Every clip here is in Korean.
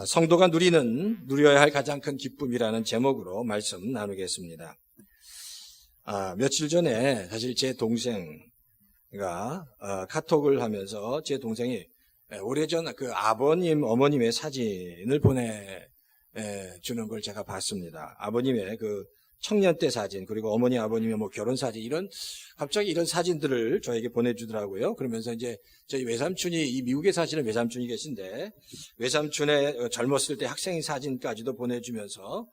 성도가 누려야 할 가장 큰 기쁨이라는 제목으로 말씀 나누겠습니다. 며칠 전에 사실 제 동생가 카톡을 하면서 제 동생이 오래전 그 아버님, 어머님의 사진을 보내주는 걸 제가 봤습니다. 아버님의 그 청년 때 사진, 그리고 어머니, 아버님의 뭐 결혼 사진, 갑자기 이런 사진들을 저에게 보내주더라고요. 그러면서 이제 저희 외삼촌이, 이 미국에 사시는 외삼촌이 계신데, 외삼촌의 젊었을 때 학생 사진까지도 보내주면서,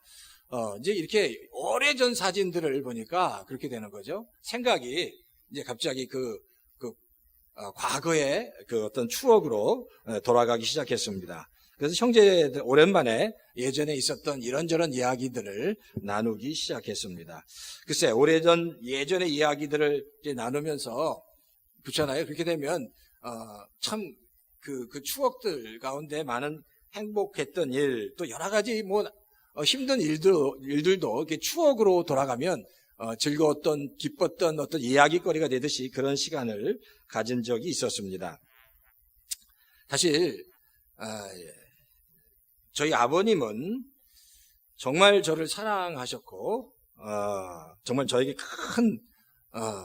이제 이렇게 오래전 사진들을 보니까 그렇게 되는 거죠. 생각이 이제 갑자기 과거의 그 어떤 추억으로 돌아가기 시작했습니다. 그래서 형제들 오랜만에 예전에 있었던 이런저런 이야기들을 나누기 시작했습니다. 글쎄, 예전의 이야기들을 이제 나누면서, 그렇잖아요. 그렇게 되면, 참, 그 추억들 가운데 많은 행복했던 일, 또 여러 가지 힘든 일들도 이렇게 추억으로 돌아가면, 즐거웠던, 기뻤던 어떤 이야기거리가 되듯이 그런 시간을 가진 적이 있었습니다. 사실, 저희 아버님은 정말 저를 사랑하셨고, 정말 저에게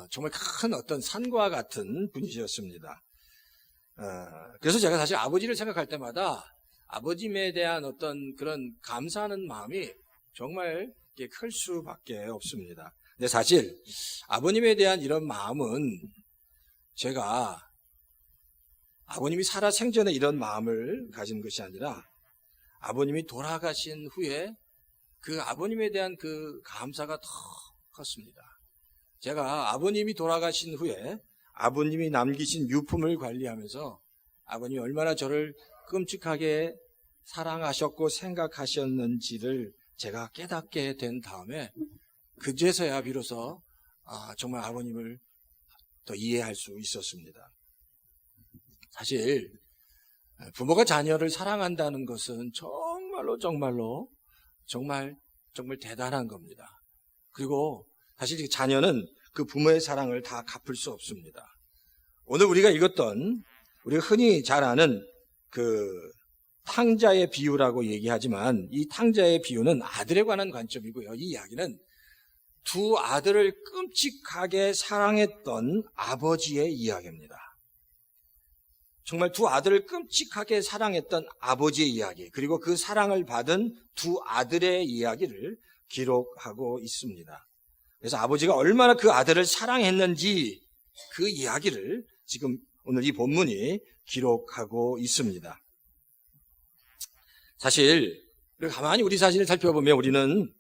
정말 큰 어떤 산과 같은 분이셨습니다. 그래서 제가 사실 아버지를 생각할 때마다 아버님에 대한 어떤 그런 감사하는 마음이 정말 클 수밖에 없습니다. 근데 사실 아버님에 대한 이런 마음은 제가 아버님이 살아 생전에 이런 마음을 가진 것이 아니라 아버님이 돌아가신 후에 그 아버님에 대한 그 감사가 더 컸습니다. 제가 아버님이 돌아가신 후에 아버님이 남기신 유품을 관리하면서 아버님이 얼마나 저를 끔찍하게 사랑하셨고 생각하셨는지를 제가 깨닫게 된 다음에 그제서야 비로소 정말 아버님을 더 이해할 수 있었습니다. 사실 부모가 자녀를 사랑한다는 것은 정말 대단한 겁니다. 그리고 사실 자녀는 그 부모의 사랑을 다 갚을 수 없습니다. 오늘 우리가 읽었던, 우리가 흔히 잘 아는 그 탕자의 비유라고 얘기하지만 이 탕자의 비유는 아들에 관한 관점이고요. 이 이야기는 두 아들을 끔찍하게 사랑했던 아버지의 이야기입니다. 정말 두 아들을 끔찍하게 사랑했던 아버지의 이야기, 그리고 그 사랑을 받은 두 아들의 이야기를 기록하고 있습니다. 그래서 아버지가 얼마나 그 아들을 사랑했는지 그 이야기를 지금 오늘 이 본문이 기록하고 있습니다. 사실 가만히 우리 자신을 살펴보면 우리는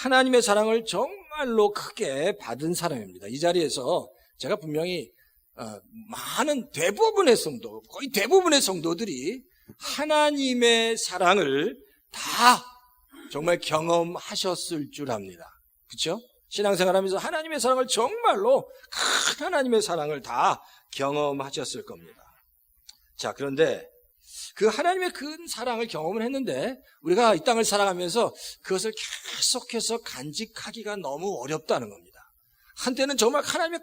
하나님의 사랑을 정말로 크게 받은 사람입니다. 이 자리에서 제가 분명히 거의 대부분의 성도들이 하나님의 사랑을 다 정말 경험하셨을 줄 압니다. 그렇죠? 신앙생활하면서 하나님의 사랑을 정말로 큰 하나님의 사랑을 다 경험하셨을 겁니다. 자, 그런데 그 하나님의 큰 사랑을 경험을 했는데 우리가 이 땅을 살아가면서 그것을 계속해서 간직하기가 너무 어렵다는 겁니다. 한때는 정말 하나님의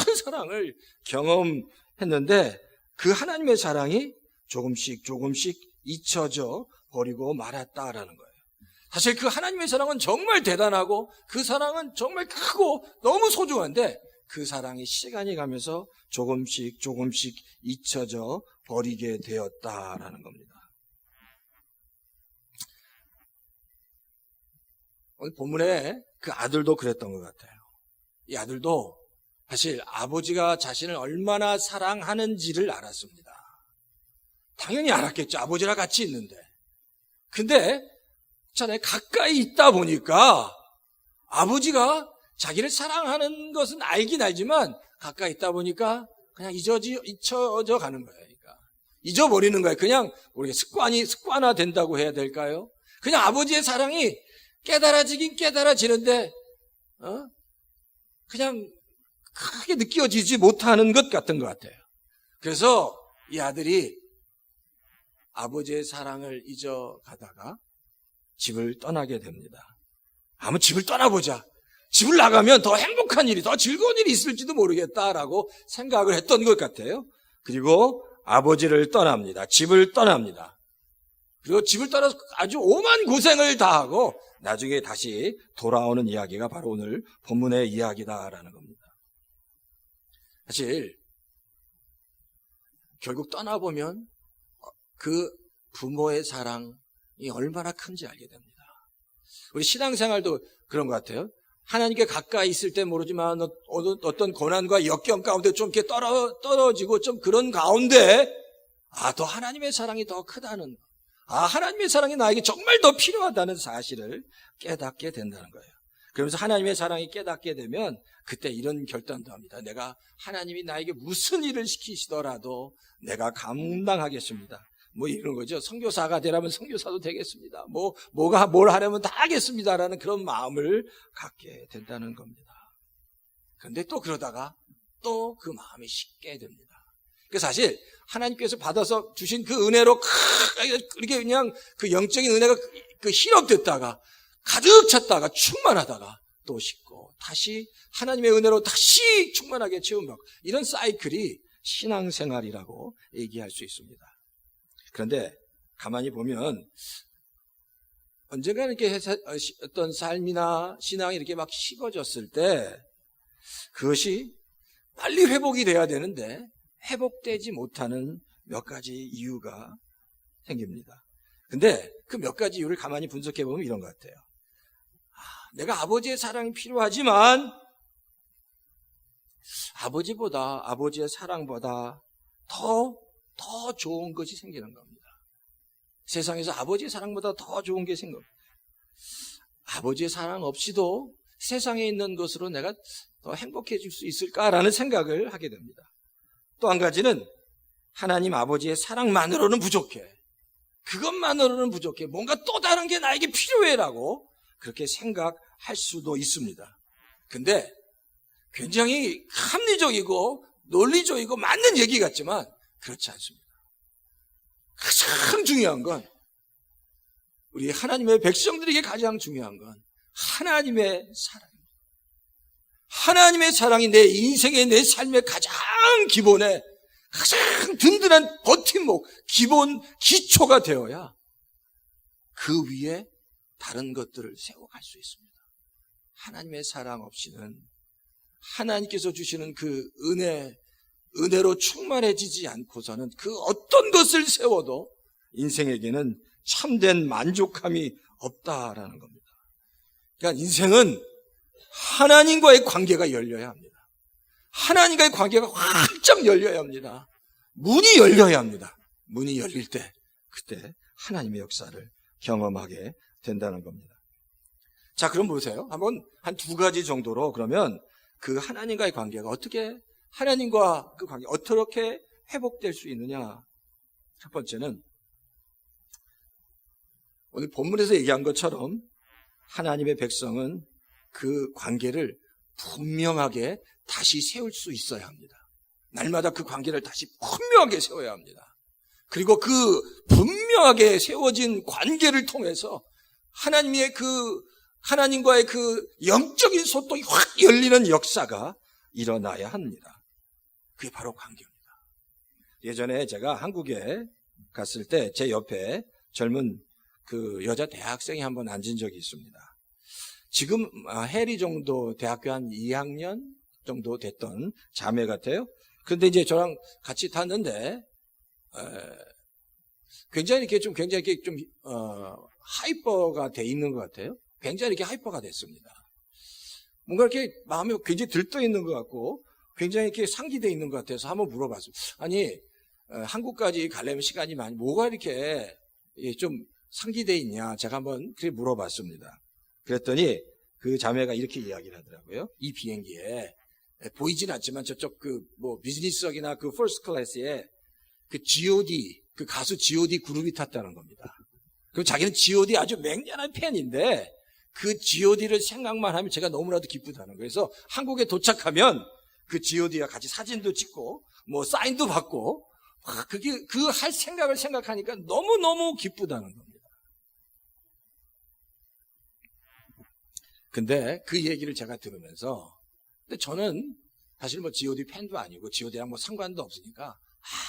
큰 사랑을 경험했는데 그 하나님의 사랑이 조금씩 잊혀져 버리고 말았다라는 거예요. 사실 그 하나님의 사랑은 정말 대단하고 그 사랑은 정말 크고 너무 소중한데 그 사랑이 시간이 가면서 조금씩 잊혀져 버리게 되었다라는 겁니다. 오늘 본문에 그 아들도 그랬던 것 같아요. 이 아들도 사실 아버지가 자신을 얼마나 사랑하는지를 알았습니다. 당연히 알았겠죠. 아버지랑 같이 있는데. 근데 가까이 있다 보니까 아버지가 자기를 사랑하는 것은 알긴 알지만 가까이 있다 보니까 그냥 잊혀져 가는 거예요. 그러니까 잊어버리는 거예요. 그냥 우리가 습관화 된다고 해야 될까요? 그냥 아버지의 사랑이 깨달아지긴 깨달아지는데 그냥 크게 느껴지지 못하는 것 같은 것 같아요. 그래서 이 아들이 아버지의 사랑을 잊어가다가 집을 떠나게 됩니다. 한번 집을 떠나보자. 집을 나가면 더 행복한 일이, 더 즐거운 일이 있을지도 모르겠다라고 생각을 했던 것 같아요. 그리고 아버지를 떠납니다. 집을 떠납니다. 그리고 집을 떠나서 아주 오만 고생을 다하고 나중에 다시 돌아오는 이야기가 바로 오늘 본문의 이야기다라는 겁니다. 사실 결국 떠나보면 그 부모의 사랑이 얼마나 큰지 알게 됩니다. 우리 신앙생활도 그런 것 같아요. 하나님께 가까이 있을 때 모르지만 어떤 고난과 역경 가운데 좀 이렇게 떨어지고 좀 그런 가운데 더 하나님의 사랑이 더 크다는, 하나님의 사랑이 나에게 정말 더 필요하다는 사실을 깨닫게 된다는 거예요. 그러면서 하나님의 사랑이 깨닫게 되면 그때 이런 결단도 합니다. 내가 하나님이 나에게 무슨 일을 시키시더라도 내가 감당하겠습니다. 뭐 이런 거죠. 선교사가 되라면 선교사도 되겠습니다. 뭘 하려면 다 하겠습니다라는 그런 마음을 갖게 된다는 겁니다. 그런데 또 그러다가 또 그 마음이 식게 됩니다. 그 사실 하나님께서 받아서 주신 그 은혜로 이렇게 그냥 그 영적인 은혜가 그 희럽됐다가 가득 찼다가 충만하다가 또 식고 다시 하나님의 은혜로 다시 충만하게 채움받고 이런 사이클이 신앙생활이라고 얘기할 수 있습니다. 그런데 가만히 보면 언젠가 이렇게 어떤 삶이나 신앙이 이렇게 막 식어졌을 때 그것이 빨리 회복이 돼야 되는데 회복되지 못하는 몇 가지 이유가 생깁니다. 근데 그 몇 가지 이유를 가만히 분석해 보면 이런 것 같아요. 내가 아버지의 사랑이 필요하지만 아버지의 사랑보다 더 좋은 것이 생기는 겁니다. 세상에서 아버지의 사랑보다 더 좋은 게 생깁니다. 아버지의 사랑 없이도 세상에 있는 것으로 내가 더 행복해질 수 있을까라는 생각을 하게 됩니다. 또 한 가지는 하나님 아버지의 사랑만으로는 부족해. 그것만으로는 부족해. 뭔가 또 다른 게 나에게 필요해라고 그렇게 생각할 수도 있습니다. 근데 굉장히 합리적이고 논리적이고 맞는 얘기 같지만 그렇지 않습니다. 가장 중요한 건 우리 하나님의 백성들에게 가장 중요한 건 하나님의 사랑입니다. 하나님의 사랑이 내 인생의 내 삶의 가장 기본에 가장 든든한 버팀목, 기본 기초가 되어야 그 위에 다른 것들을 세워갈 수 있습니다. 하나님의 사랑 없이는 하나님께서 주시는 그 은혜로 충만해지지 않고서는 그 어떤 것을 세워도 인생에게는 참된 만족함이 없다라는 겁니다. 그러니까 인생은 하나님과의 관계가 열려야 합니다. 하나님과의 관계가 활짝 열려야 합니다. 문이 열려야 합니다. 문이 열릴 때 그때 하나님의 역사를 경험하게 된다는 겁니다. 자, 그럼 보세요. 한번 한 두 가지 정도로 그러면 그 하나님과의 관계가 하나님과 그 관계 어떻게 회복될 수 있느냐. 첫 번째는 오늘 본문에서 얘기한 것처럼 하나님의 백성은 그 관계를 분명하게 다시 세울 수 있어야 합니다. 날마다 그 관계를 다시 분명하게 세워야 합니다. 그리고 그 분명하게 세워진 관계를 통해서 하나님과의 그 영적인 소통이 확 열리는 역사가 일어나야 합니다. 그게 바로 관계입니다. 예전에 제가 한국에 갔을 때 제 옆에 젊은 그 여자 대학생이 한번 앉은 적이 있습니다. 지금 해리 정도 대학교 한 2학년 정도 됐던 자매 같아요. 그런데 이제 저랑 같이 탔는데 굉장히 이렇게 좀 하이퍼가 돼 있는 것 같아요. 굉장히 이렇게 하이퍼가 됐습니다. 뭔가 이렇게 마음이 굉장히 들떠 있는 것 같고 굉장히 이렇게 상기되어 있는 것 같아서 한번 물어봤습니다. 아니 한국까지 가려면 시간이 많이 뭐가 이렇게 좀 상기되어 있냐 제가 한번 그렇게 물어봤습니다. 그랬더니 그 자매가 이렇게 이야기를 하더라고요. 이 비행기에 보이진 않지만 저쪽 비즈니스석이나 그 퍼스트 클래스에 그 G.O.D 그 가수 G.O.D 그룹이 탔다는 겁니다. 그리고 자기는 G.O.D 아주 맹렬한 팬인데 그 G.O.D를 생각만 하면 제가 너무나도 기쁘다는 거예요. 그래서 한국에 도착하면 그 G.O.D와 같이 사진도 찍고 사인도 받고 그게 그 할 생각을 생각하니까 너무너무 기쁘다는 겁니다. 근데 그 얘기를 제가 들으면서 근데 저는 사실 G.O.D 팬도 아니고 G.O.D랑 상관도 없으니까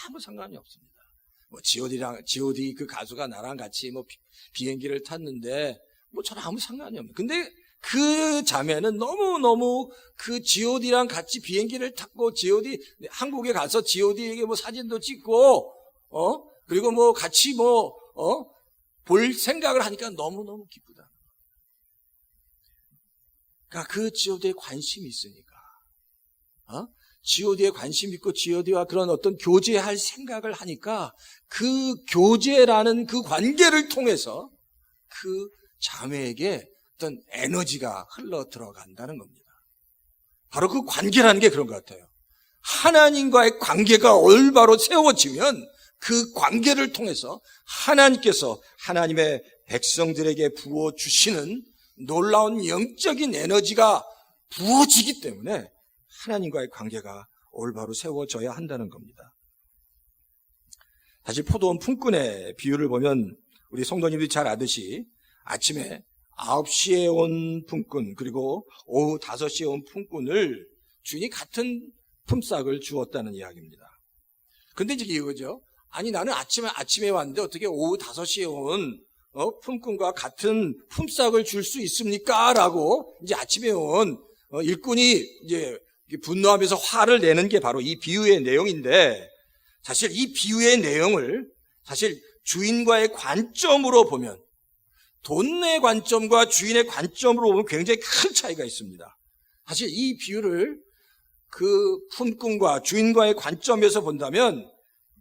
아무 상관이 없습니다. 뭐 G.O.D 그 가수가 나랑 같이 뭐 비행기를 탔는데 뭐 저는 아무 상관이 없는. 근데 그 자매는 너무너무 그 G.O.D랑 같이 비행기를 탔고 G.O.D 한국에 가서 G.O.D에게 뭐 사진도 찍고 그리고 뭐 같이 볼 생각을 하니까 너무너무 기쁘다. 그러니까 그 G.O.D에 관심이 있으니까 G.O.D에 관심 있고 G.O.D와 그런 어떤 교제할 생각을 하니까 그 교제라는 그 관계를 통해서 그 자매에게 어떤 에너지가 흘러 들어간다는 겁니다. 바로 그 관계라는 게 그런 것 같아요. 하나님과의 관계가 올바로 세워지면 그 관계를 통해서 하나님께서 하나님의 백성들에게 부어주시는 놀라운 영적인 에너지가 부어지기 때문에 하나님과의 관계가 올바로 세워져야 한다는 겁니다. 사실 포도원 품꾼의 비유를 보면 우리 성도님들이 잘 아듯이 아침에 9시에 온 품꾼 그리고 오후 5시에 온 품꾼을 주인이 같은 품삯을 주었다는 이야기입니다. 근데 이제 이거죠. 아니 나는 아침에 왔는데 어떻게 오후 5시에 온 품꾼과 같은 품삯을 줄 수 있습니까? 라고 이제 아침에 온 일꾼이 이제 분노하면서 화를 내는 게 바로 이 비유의 내용인데, 사실 이 비유의 내용을 사실 주인과의 관점으로 보면, 돈의 관점과 주인의 관점으로 보면 굉장히 큰 차이가 있습니다. 사실 이 비유를 그 품꾼과 주인과의 관점에서 본다면,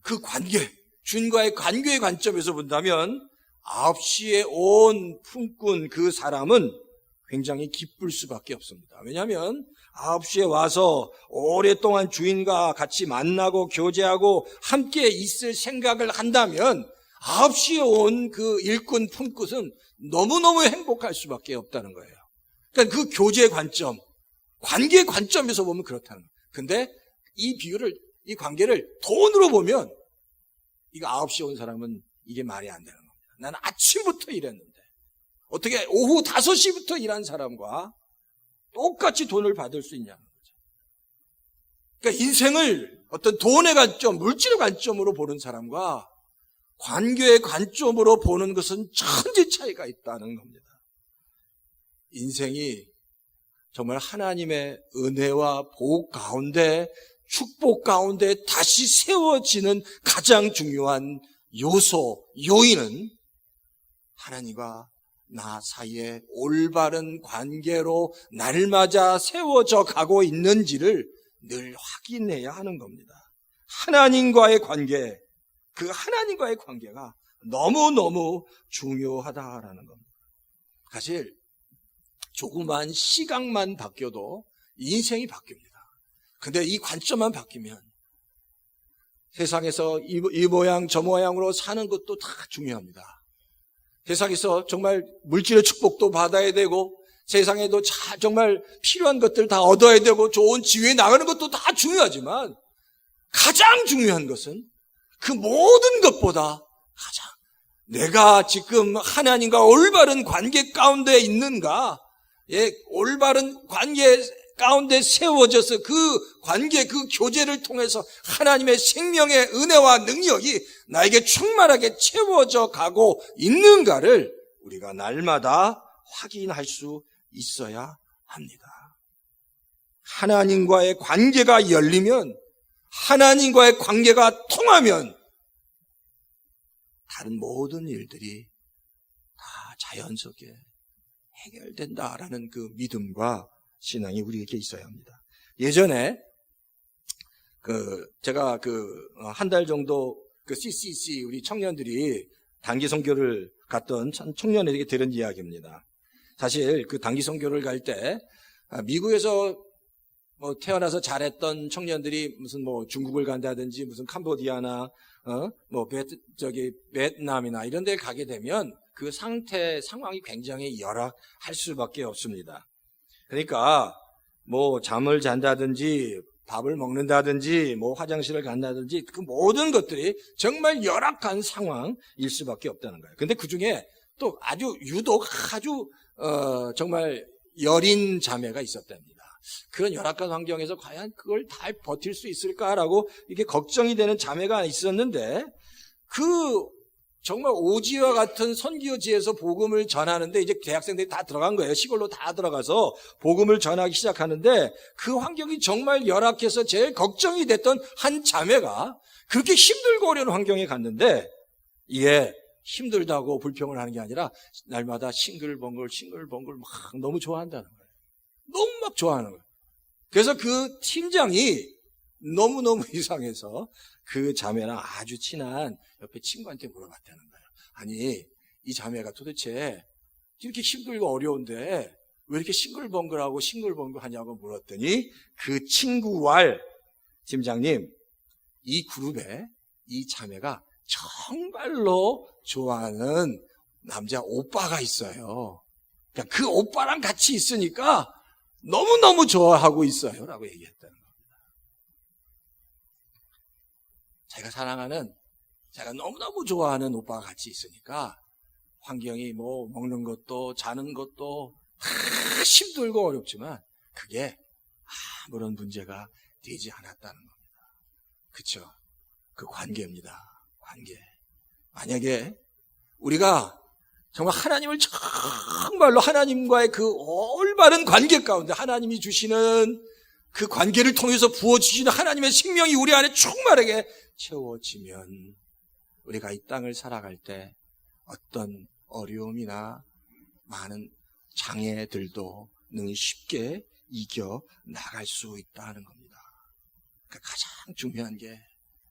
그 관계, 주인과의 관계의 관점에서 본다면 9시에 온 품꾼 그 사람은 굉장히 기쁠 수밖에 없습니다. 왜냐하면 9시에 와서 오랫동안 주인과 같이 만나고 교제하고 함께 있을 생각을 한다면 9시에 온 그 일꾼 품꾼은 너무너무 행복할 수밖에 없다는 거예요. 그러니까 그 교제 관점, 관계 관점에서 보면 그렇다는 거예요. 근데 이 비유를, 이 관계를 돈으로 보면 이거 9시에 온 사람은 이게 말이 안 되는 겁니다. 나는 아침부터 일했는데 어떻게 오후 5시부터 일한 사람과 똑같이 돈을 받을 수 있냐는 거죠. 그러니까 인생을 어떤 돈의 관점, 물질의 관점으로 보는 사람과 관계의 관점으로 보는 것은 천지 차이가 있다는 겁니다. 인생이 정말 하나님의 은혜와 복 가운데, 축복 가운데 다시 세워지는 가장 중요한 요소, 요인은 하나님과 나 사이에 올바른 관계로 날마다 세워져 가고 있는지를 늘 확인해야 하는 겁니다. 하나님과의 관계, 그 하나님과의 관계가 너무너무 중요하다라는 겁니다. 사실 조그만 시각만 바뀌어도 인생이 바뀝니다. 근데 이 관점만 바뀌면 세상에서 이 모양 저 모양으로 사는 것도 다 중요합니다. 세상에서 정말 물질의 축복도 받아야 되고 세상에도 정말 필요한 것들 다 얻어야 되고 좋은 지위에 나가는 것도 다 중요하지만 가장 중요한 것은 그 모든 것보다 가장 내가 지금 하나님과 올바른 관계 가운데 있는가, 올바른 관계 가운데 세워져서 그 관계, 그 교제를 통해서 하나님의 생명의 은혜와 능력이 나에게 충만하게 채워져 가고 있는가를 우리가 날마다 확인할 수 있어야 합니다. 하나님과의 관계가 열리면, 하나님과의 관계가 통하면 다른 모든 일들이 다 자연스럽게 해결된다라는 그 믿음과 신앙이 우리에게 있어야 합니다. 예전에 제가 한 달 정도 CCC 우리 청년들이 단기 선교를 갔던 청년에게 들은 이야기입니다. 사실 그 단기 선교를 갈 때 미국에서 태어나서 잘했던 청년들이 무슨 중국을 간다든지 무슨 캄보디아나 베트남이나 이런 데 가게 되면 그 상황이 굉장히 열악할 수밖에 없습니다. 그러니까 잠을 잔다든지 밥을 먹는다든지 화장실을 간다든지 그 모든 것들이 정말 열악한 상황일 수밖에 없다는 거예요. 근데 그 중에 또 유독 정말 여린 자매가 있었답니다. 그런 열악한 환경에서 과연 그걸 다 버틸 수 있을까라고 이게 걱정이 되는 자매가 있었는데 정말 오지와 같은 선교지에서 복음을 전하는데 이제 대학생들이 다 들어간 거예요. 시골로 다 들어가서 복음을 전하기 시작하는데 그 환경이 정말 열악해서 제일 걱정이 됐던 한 자매가 그렇게 힘들고 어려운 환경에 갔는데 이게 힘들다고 불평을 하는 게 아니라 날마다 싱글벙글 막 너무 좋아한다는 거예요. 너무 막 좋아하는 거예요. 그래서 그 팀장이 너무너무 이상해서 그 자매랑 아주 친한 옆에 친구한테 물어봤다는 거예요. 아니, 이 자매가 도대체 이렇게 힘들고 어려운데 왜 이렇게 싱글벙글하고 싱글벙글하냐고 물었더니 그 친구와 팀장님, 이 그룹에 이 자매가 정말로 좋아하는 남자 오빠가 있어요. 그러니까 그 오빠랑 같이 있으니까 너무너무 좋아하고 있어요 라고 얘기했다는 겁니다. 제가 너무너무 좋아하는 오빠가 같이 있으니까 환경이 뭐 먹는 것도 자는 것도 다 힘들고 어렵지만 그게 아무런 문제가 되지 않았다는 겁니다. 그렇죠? 그 관계입니다. 관계. 만약에 우리가 정말 하나님을 정말로 하나님과의 그 올바른 관계 가운데 하나님이 주시는 그 관계를 통해서 부어주시는 하나님의 생명이 우리 안에 충만하게 채워지면 우리가 이 땅을 살아갈 때 어떤 어려움이나 많은 장애들도 능히 쉽게 이겨 나갈 수 있다는 겁니다. 그러니까 가장 중요한 게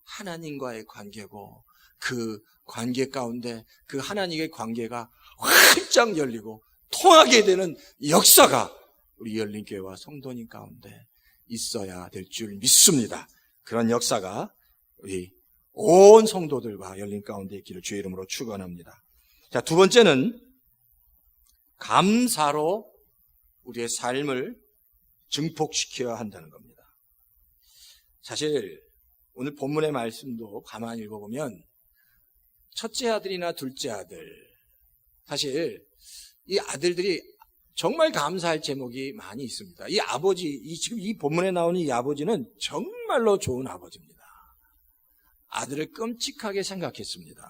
하나님과의 관계고 그 관계 가운데 그 하나님의 관계가 활짝 열리고 통하게 되는 역사가 우리 열린교회와 성도님 가운데 있어야 될 줄 믿습니다. 그런 역사가 우리 온 성도들과 열린 가운데 있기를 주의 이름으로 축원합니다. 자, 두 번째는 감사로 우리의 삶을 증폭시켜야 한다는 겁니다. 사실 오늘 본문의 말씀도 가만히 읽어보면 첫째 아들이나 둘째 아들, 사실 이 아들들이 정말 감사할 제목이 많이 있습니다. 이 아버지, 지금 이 본문에 나오는 이 아버지는 정말로 좋은 아버지입니다. 아들을 끔찍하게 생각했습니다.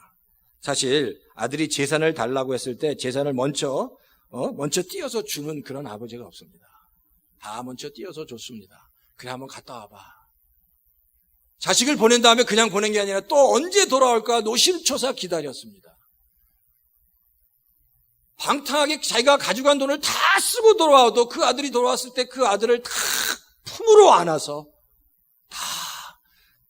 사실 아들이 재산을 달라고 했을 때 재산을 먼저 띄어서 주는 그런 아버지가 없습니다. 다 먼저 띄어서 줬습니다. 그래, 한번 갔다 와봐. 자식을 보낸 다음에 그냥 보낸 게 아니라 또 언제 돌아올까 노심초사 기다렸습니다. 방탕하게 자기가 가져간 돈을 다 쓰고 돌아와도 그 아들이 돌아왔을 때 그 아들을 다 품으로 안아서 다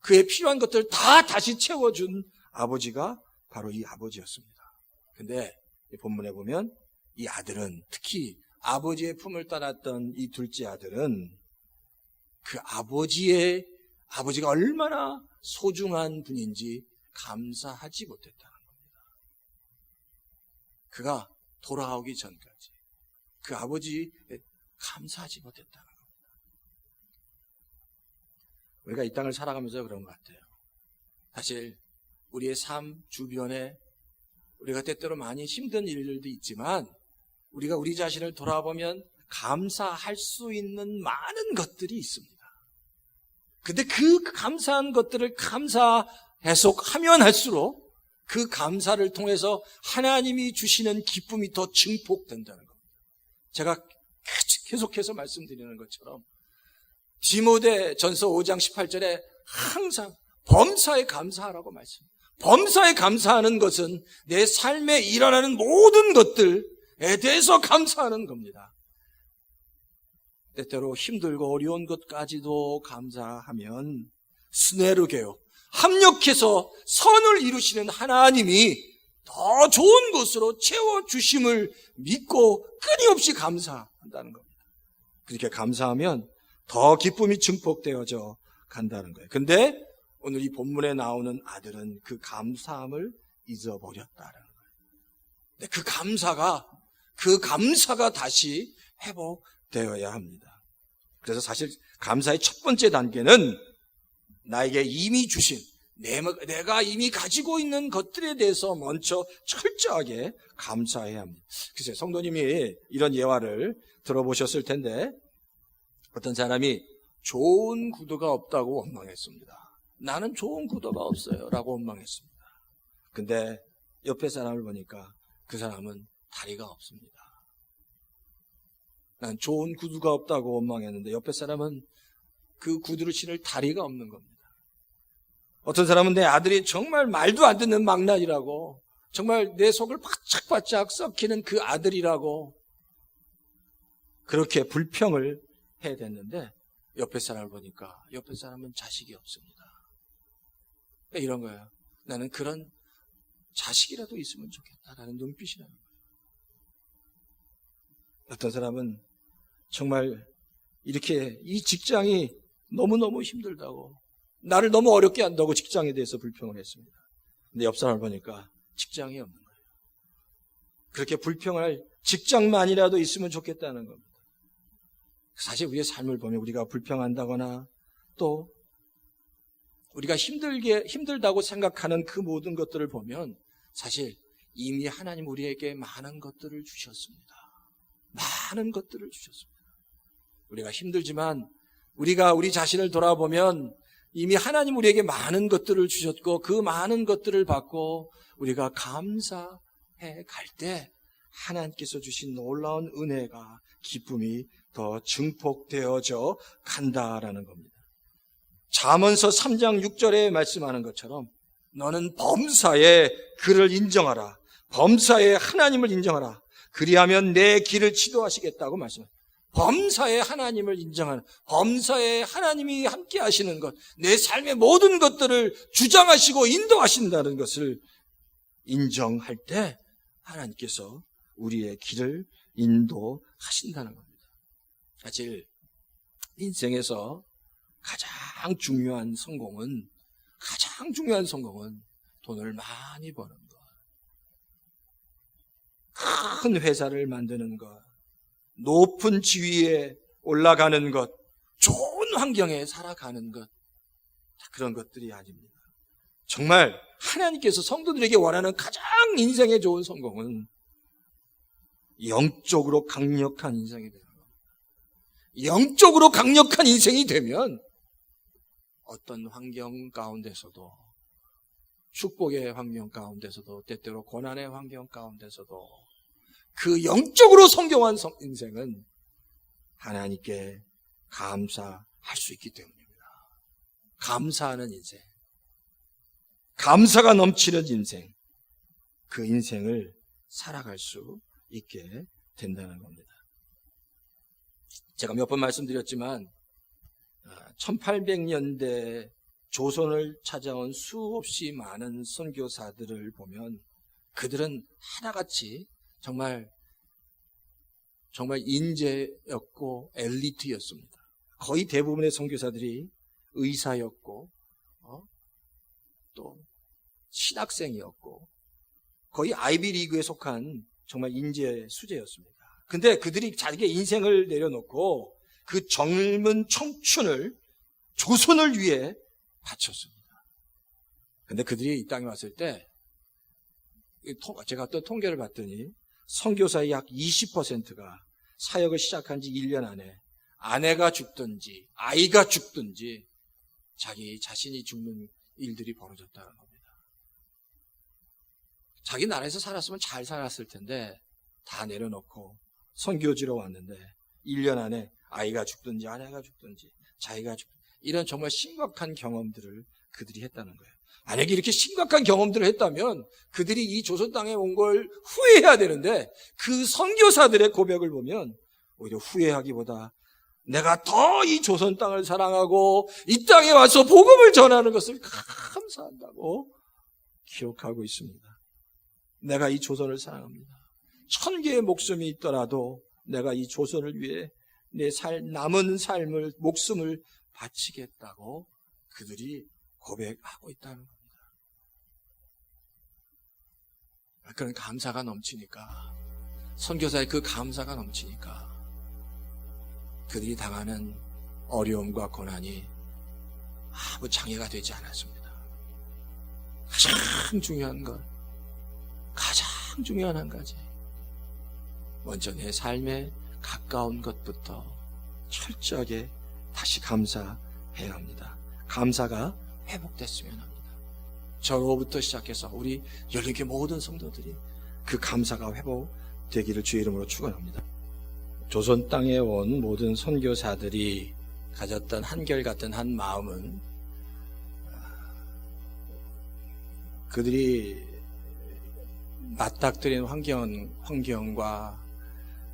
그의 필요한 것들을 다 다시 채워준 아버지가 바로 이 아버지였습니다. 근데 이 본문에 보면 이 아들은, 특히 아버지의 품을 떠났던 이 둘째 아들은 그 아버지가 얼마나 소중한 분인지 감사하지 못했다는 겁니다. 그가 돌아오기 전까지 그 아버지에 감사하지 못했다는 겁니다. 우리가 이 땅을 살아가면서 그런 것 같아요. 사실 우리의 삶 주변에 우리가 때때로 많이 힘든 일들도 있지만 우리가 우리 자신을 돌아보면 감사할 수 있는 많은 것들이 있습니다. 근데 그 감사한 것들을 하면 할수록 그 감사를 통해서 하나님이 주시는 기쁨이 더 증폭된다는 겁니다. 제가 계속해서 말씀드리는 것처럼 디모데 전서 5장 18절에 항상 범사에 감사하라고 말씀합니다. 범사에 감사하는 것은 내 삶에 일어나는 모든 것들에 대해서 감사하는 겁니다. 때때로 힘들고 어려운 것까지도 감사하면 스네르게요, 합력해서 선을 이루시는 하나님이 더 좋은 것으로 채워주심을 믿고 끊임없이 감사한다는 겁니다. 그렇게 감사하면 더 기쁨이 증폭되어져 간다는 거예요. 근데 오늘 이 본문에 나오는 아들은 그 감사함을 잊어버렸다는 거예요. 근데 그 감사가 다시 회복되어야 합니다. 그래서 사실 감사의 첫 번째 단계는 나에게 이미 주신, 내가 이미 가지고 있는 것들에 대해서 먼저 철저하게 감사해야 합니다. 글쎄요, 성도님이 이런 예화를 들어보셨을 텐데 어떤 사람이 좋은 구두가 없다고 원망했습니다. 나는 좋은 구두가 없어요 라고 원망했습니다. 근데 옆에 사람을 보니까 그 사람은 다리가 없습니다. 난 좋은 구두가 없다고 원망했는데 옆에 사람은 그 구두를 신을 다리가 없는 겁니다. 어떤 사람은 내 아들이 정말 말도 안 듣는 망나니라고, 정말 내 속을 바짝바짝 썩히는 그 아들이라고 그렇게 불평을 해야 됐는데 옆에 사람을 보니까 옆에 사람은 자식이 없습니다. 이런 거예요. 나는 그런 자식이라도 있으면 좋겠다라는 눈빛이라는 거예요. 어떤 사람은 정말 이렇게 이 직장이 너무너무 힘들다고, 나를 너무 어렵게 한다고 직장에 대해서 불평을 했습니다. 근데 옆 사람을 보니까 직장이 없는 거예요. 그렇게 불평할 직장만이라도 있으면 좋겠다는 겁니다. 사실 우리의 삶을 보면 우리가 불평한다거나 또 우리가 힘들다고 생각하는 그 모든 것들을 보면 사실 이미 하나님 우리에게 많은 것들을 주셨습니다. 많은 것들을 주셨습니다. 우리가 힘들지만 우리가 우리 자신을 돌아보면 이미 하나님 우리에게 많은 것들을 주셨고 그 많은 것들을 받고 우리가 감사해 갈 때 하나님께서 주신 놀라운 은혜가, 기쁨이 더 증폭되어져 간다라는 겁니다. 잠언서 3장 6절에 말씀하는 것처럼 너는 범사에 그를 인정하라. 범사에 하나님을 인정하라. 그리하면 내 길을 지도하시겠다고 말씀합니다. 범사에 하나님을 인정하는, 범사에 하나님이 함께 하시는 것, 내 삶의 모든 것들을 주장하시고 인도하신다는 것을 인정할 때 하나님께서 우리의 길을 인도하신다는 겁니다. 사실 인생에서 가장 중요한 성공은 돈을 많이 버는 것, 큰 회사를 만드는 것, 높은 지위에 올라가는 것, 좋은 환경에 살아가는 것, 그런 것들이 아닙니다. 정말 하나님께서 성도들에게 원하는 가장 인생에 좋은 성공은 영적으로 강력한 인생이 되는 겁니다. 영적으로 강력한 인생이 되면 어떤 환경 가운데서도, 축복의 환경 가운데서도, 때때로 고난의 환경 가운데서도 그 영적으로 성공한 인생은 하나님께 감사할 수 있기 때문입니다. 감사하는 인생, 감사가 넘치는 인생, 그 인생을 살아갈 수 있게 된다는 겁니다. 제가 몇 번 말씀드렸지만 1800년대 조선을 찾아온 수없이 많은 선교사들을 보면 그들은 하나같이 정말 인재였고 엘리트였습니다. 거의 대부분의 선교사들이 의사였고 또 신학생이었고 거의 아이비리그에 속한 정말 인재 수재였습니다. 근데 그들이 자기의 인생을 내려놓고 그 젊은 청춘을 조선을 위해 바쳤습니다. 근데 그들이 이 땅에 왔을 때 제가 또 통계를 봤더니 선교사의 약 20%가 사역을 시작한 지 1년 안에 아내가 죽든지 아이가 죽든지 자기 자신이 죽는 일들이 벌어졌다는 겁니다. 자기 나라에서 살았으면 잘 살았을 텐데 다 내려놓고 선교지로 왔는데 1년 안에 아이가 죽든지 아내가 죽든지 자기가 죽든지 이런 정말 심각한 경험들을 그들이 했다는 거예요. 만약에 이렇게 심각한 경험들을 했다면 그들이 이 조선 땅에 온 걸 후회해야 되는데 그 선교사들의 고백을 보면 오히려 후회하기보다 내가 더 이 조선 땅을 사랑하고 이 땅에 와서 복음을 전하는 것을 감사한다고 기록하고 있습니다. 내가 이 조선을 사랑합니다. 1000개의 목숨이 있더라도 내가 이 조선을 위해 내 남은 삶을, 목숨을 바치겠다고 그들이 고백하고 있다는 겁니다. 그런 감사가 넘치니까, 선교사의 그 감사가 넘치니까 그들이 당하는 어려움과 고난이 아무 장애가 되지 않았습니다. 가장 중요한 한 가지, 먼저 내 삶에 가까운 것부터 철저하게 다시 감사해야 합니다. 감사가 회복됐으면 합니다. 저로부터 시작해서 우리 열린교회 모든 성도들이 그 감사가 회복되기를 주의 이름으로 축원합니다. 조선 땅에 온 모든 선교사들이 가졌던 한결같은 한 마음은 그들이 맞닥뜨린 환경과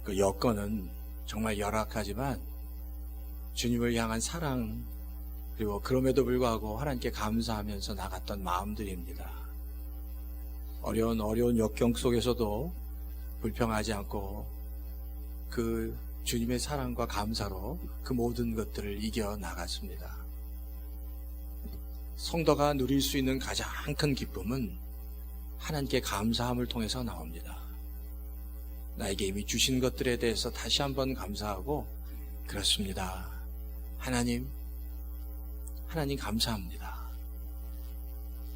그 여건은 정말 열악하지만 주님을 향한 사랑, 그리고 그럼에도 불구하고 하나님께 감사하면서 나갔던 마음들입니다. 어려운 역경 속에서도 불평하지 않고 그 주님의 사랑과 감사로 그 모든 것들을 이겨 나갔습니다. 성도가 누릴 수 있는 가장 큰 기쁨은 하나님께 감사함을 통해서 나옵니다. 나에게 이미 주신 것들에 대해서 다시 한번 감사하고, 그렇습니다. 하나님 감사합니다.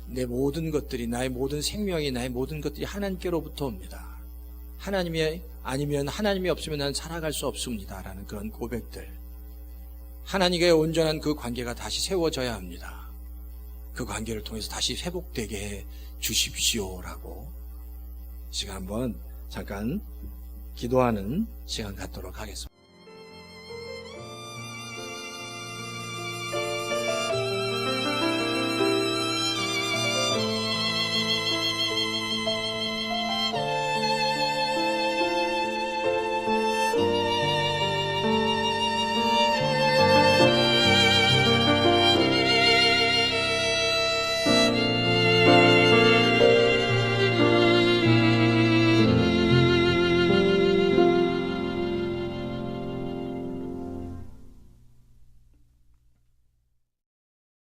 내 모든 것들이, 나의 모든 생명이, 나의 모든 것들이 하나님께로부터 옵니다. 하나님이 아니면, 하나님이 없으면 난 살아갈 수 없습니다. 라는 그런 고백들. 하나님과의 온전한 그 관계가 다시 세워져야 합니다. 그 관계를 통해서 다시 회복되게 해 주십시오라고 시간 한번 잠깐 기도하는 시간 갖도록 하겠습니다.